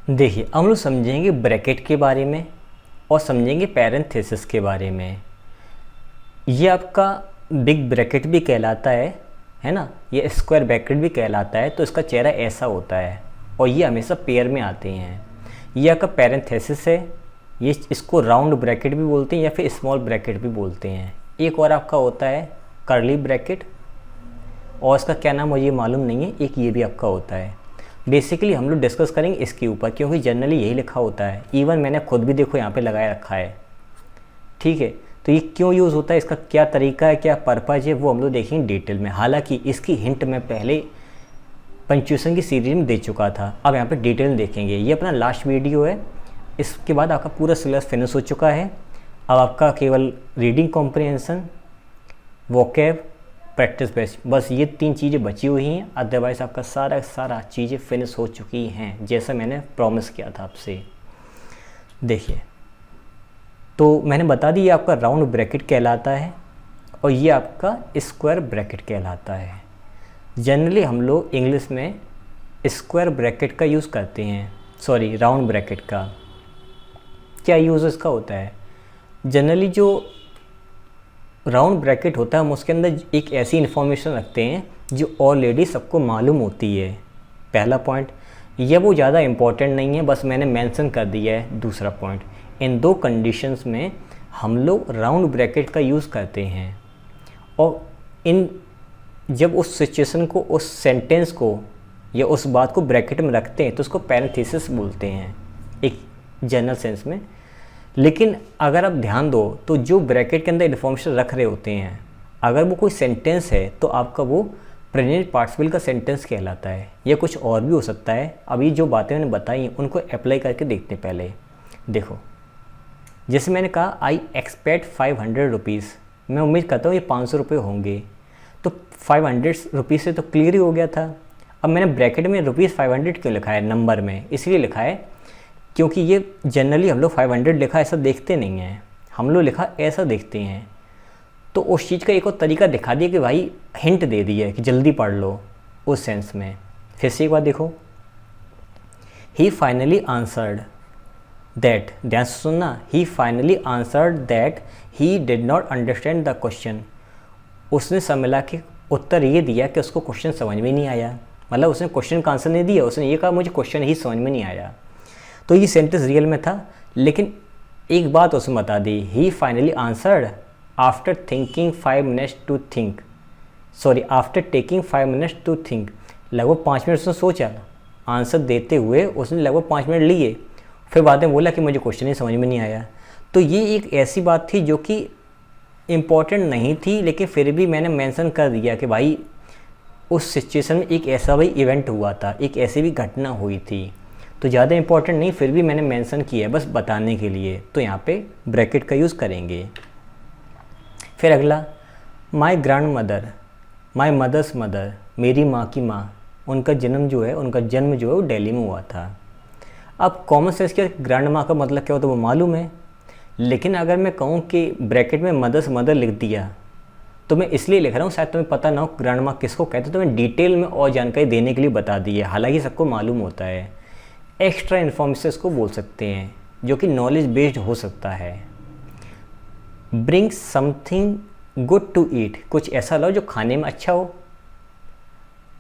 देखिए, हम लोग समझेंगे ब्रैकेट के बारे में और समझेंगे पैरेंथेसिस के बारे में। ये आपका बिग ब्रैकेट भी कहलाता है ना, ये स्क्वायर ब्रैकेट भी कहलाता है। तो इसका चेहरा ऐसा होता है और ये हमेशा पेयर में आते हैं। ये आपका पैरेंथेसिस है। ये इसको राउंड ब्रैकेट भी बोलते हैं या फिर स्मॉल ब्रैकेट भी बोलते हैं। एक और आपका होता है कर्ली ब्रैकेट, और इसका क्या नाम मुझे मालूम नहीं है। एक ये भी आपका होता है। बेसिकली हम लोग डिस्कस करेंगे इसके ऊपर, क्योंकि जनरली यही लिखा होता है। इवन मैंने खुद भी देखो यहाँ पे लगाए रखा है, ठीक है। तो ये क्यों यूज़ होता है, इसका क्या तरीका है, क्या पर्पज़ है, वो हम लोग देखेंगे डिटेल में। हालांकि इसकी हिंट मैं पहले पंक्चुएशन की सीरीज में दे चुका था। अब यहाँ पे डिटेल में देखेंगे। ये अपना लास्ट वीडियो है। इसके बाद आपका पूरा सिलेबस फिनिश हो चुका है। अब आपका केवल reading comprehension, vocab, practice base, बस ये 3 चीज़ें बची हुई हैं। अदरवाइज़ आपका सारा चीज़ें फिनिश हो चुकी हैं, जैसा मैंने प्रॉमिस किया था आपसे। देखिए, तो मैंने बता दी ये आपका राउंड ब्रैकेट कहलाता है और ये आपका स्क्वायर ब्रैकेट कहलाता है। जनरली हम लोग इंग्लिश में स्क्वायर ब्रैकेट का यूज़ करते हैं, सॉरी राउंड ब्रैकेट का। क्या यूज़ इसका होता है? जनरली जो राउंड ब्रैकेट होता है हम उसके अंदर एक ऐसी इन्फॉर्मेशन रखते हैं जो ऑलरेडी सबको मालूम होती है। पहला पॉइंट, यह वो ज़्यादा इम्पॉर्टेंट नहीं है, बस मैंने मेंशन कर दिया है। दूसरा पॉइंट, इन 2 कंडीशंस में हम लोग राउंड ब्रैकेट का यूज़ करते हैं। और इन जब उस सिचुएशन को, उस सेंटेंस को या उस बात को ब्रैकेट में रखते हैं तो उसको पैरेंथेसिस बोलते हैं एक जनरल सेंस में। लेकिन अगर आप ध्यान दो तो जो ब्रैकेट के अंदर इन्फॉर्मेशन रख रहे होते हैं, अगर वो कोई सेंटेंस है तो आपका वो प्रेजेंट पार्टिसिपल का सेंटेंस कहलाता है। या कुछ और भी हो सकता है। अभी जो बातें मैंने बताई उनको अप्लाई करके देखते हैं। पहले देखो, जैसे मैंने कहा आई एक्सपेक्ट 500 रुपीज़, मैं उम्मीद करता हूँ ये 500 रुपये होंगे। तो 500 रुपीज़ से तो क्लियर ही हो गया था। अब मैंने ब्रैकेट में ₹500 क्यों लिखा है नंबर में? इसलिए लिखा है क्योंकि ये जनरली हम लोग 500 लिखा ऐसा देखते नहीं हैं, हम लोग लिखा ऐसा देखते हैं। तो उस चीज़ का एक और तरीका दिखा दिया कि भाई हिंट दे दिया है कि जल्दी पढ़ लो, उस सेंस में। फिर से एक बार देखो, ही फाइनली आंसर्ड दैट, ध्यान से सुनना, he finally answered that he did not understand the question. उसने सब मिला के उत्तर ये दिया कि उसको क्वेश्चन समझ में नहीं आया। मतलब उसने क्वेश्चन का आंसर नहीं दिया, उसने ये कहा मुझे क्वेश्चन ही समझ में नहीं आया। तो ये सेंटेंस रियल में था, लेकिन एक बात उसने बता दी, he finally answered after thinking 5 minutes to think, sorry after taking 5 minutes to think. लगभग 5 मिनट उसने सोचा, आंसर देते हुए उसने लगभग 5 मिनट लिए। फिर बाद में बोला कि मुझे क्वेश्चन ही समझ में नहीं आया। तो ये एक ऐसी बात थी जो कि इम्पॉर्टेंट नहीं थी, लेकिन फिर भी मैंने मेंशन कर दिया कि भाई उस सिचुएशन में एक ऐसा भाई इवेंट हुआ था, एक ऐसी भी घटना हुई थी। तो ज़्यादा इम्पॉर्टेंट नहीं, फिर भी मैंने मेंशन किया है बस बताने के लिए। तो यहाँ पे ब्रैकेट का यूज़ करेंगे। फिर अगला, my grandmother, my mother's mother, मेरी माँ की माँ, उनका जन्म जो है वो दिल्ली में हुआ था। अब कॉमन सेंस के ग्रैंड माँ का मतलब क्या होता है वो मालूम है, लेकिन अगर मैं कहूँ कि ब्रैकेट में मदर्स मदर लिख दिया तो मैं इसलिए लिख रहा हूँ शायद तुम्हें पता ना हो ग्रैंड माँ किसको कहते, तो मैं डिटेल में और जानकारी देने के लिए बता दी है। हालांकि सबको मालूम होता है। एक्स्ट्रा इन्फॉर्मेशन को बोल सकते हैं जो कि नॉलेज बेस्ड हो सकता है। Bring something good to eat, कुछ ऐसा लाओ जो खाने में अच्छा हो।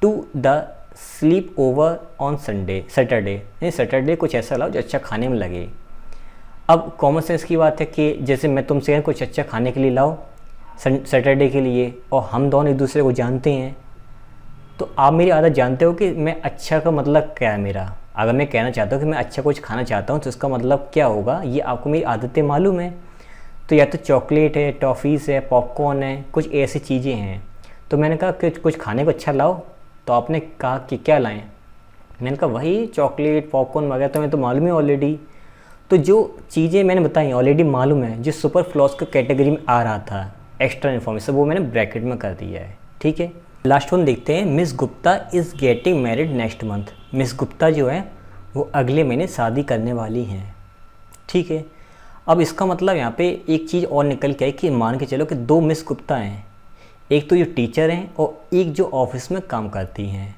To the sleepover on Saturday, कुछ ऐसा लाओ जो अच्छा खाने में लगे। अब कॉमन सेंस की बात है कि जैसे मैं तुमसे कहूँ कुछ अच्छा खाने के लिए लाओ सैटरडे के लिए, और हम दोनों एक दूसरे को जानते हैं, तो आप मेरी आदत जानते हो कि मैं अच्छा का मतलब क्या है मेरा। अगर मैं कहना चाहता हूँ कि मैं अच्छा कुछ खाना चाहता हूँ तो इसका मतलब क्या होगा, ये आपको मेरी आदतें मालूम है। तो या तो चॉकलेट है, टॉफ़ीज़ है, पॉपकॉर्न है, कुछ ऐसी चीज़ें हैं। तो मैंने कहा कि कुछ खाने को अच्छा लाओ, तो आपने कहा कि क्या लाएँ। मैंने कहा वही चॉकलेट पॉपकॉर्न वगैरह, तो मैं तो मालूम है ऑलरेडी। तो जो चीज़ें मैंने बताई ऑलरेडी मालूम है, जो सुपर फ्लॉस का कैटेगरी में आ रहा था एक्स्ट्रा इन्फॉर्मेशन, वो मैंने ब्रैकेट में कर दिया है। ठीक है, लास्ट वन देखते हैं। Miss Gupta is getting married next month. Miss Gupta जो है वो अगले महीने शादी करने वाली हैं। ठीक है, अब इसका मतलब यहाँ पे एक चीज़ और निकल के आई कि मान के चलो कि 2 मिस गुप्ता हैं, एक तो जो टीचर हैं और एक जो ऑफिस में काम करती हैं।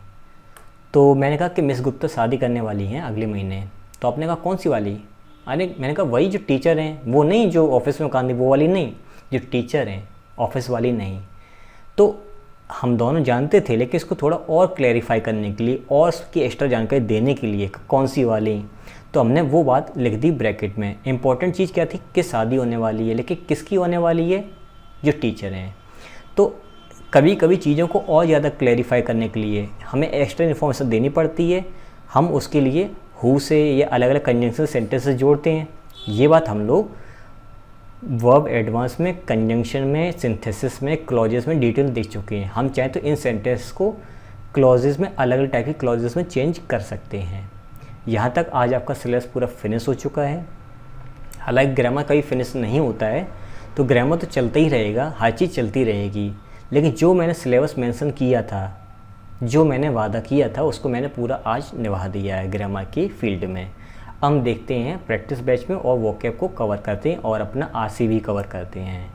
तो मैंने कहा कि मिस गुप्ता शादी करने वाली हैं अगले महीने। तो आपने कहा कौन सी वाली? अरे मैंने कहा वही जो टीचर हैं, वो नहीं जो ऑफिस में काम, वो वाली नहीं, जो टीचर हैं ऑफिस वाली नहीं। तो हम दोनों जानते थे, लेकिन इसको थोड़ा और क्लैरिफाई करने के लिए और उसकी एक्स्ट्रा जानकारी देने के लिए कौन सी वाली, तो हमने वो बात लिख दी ब्रैकेट में। इंपॉर्टेंट चीज़ क्या थी कि शादी होने वाली है, लेकिन किसकी होने वाली है? जो टीचर हैं। तो कभी कभी चीज़ों को और ज़्यादा क्लैरिफाई करने के लिए हमें एक्स्ट्रा इन्फॉर्मेशन देनी पड़ती है, हम उसके लिए हु से या अलग अलग कंजंक्शन सेंटेंसेस जोड़ते हैं। ये बात हम लोग वर्ब एडवांस में, कंजंक्शन में, सिंथेसिस में, क्लॉजेस में डिटेल देख चुके हैं। हम चाहें तो इन सेंटेंस को क्लॉजेस में, अलग अलग टाइप के क्लॉजेस में चेंज कर सकते हैं। यहाँ तक आज आपका सिलेबस पूरा फिनिश हो चुका है। हालांकि ग्रामर कभी फिनिश नहीं होता है, तो ग्रामर तो चलता ही रहेगा, हर चीज़ चलती रहेगी, लेकिन जो मैंने सिलेबस मेंशन किया था, जो मैंने वादा किया था, उसको मैंने पूरा आज निभा दिया है ग्रामर की फील्ड में। हम देखते हैं प्रैक्टिस बैच में और वोकैब को कवर करते हैं और अपना आरसी भी कवर करते हैं।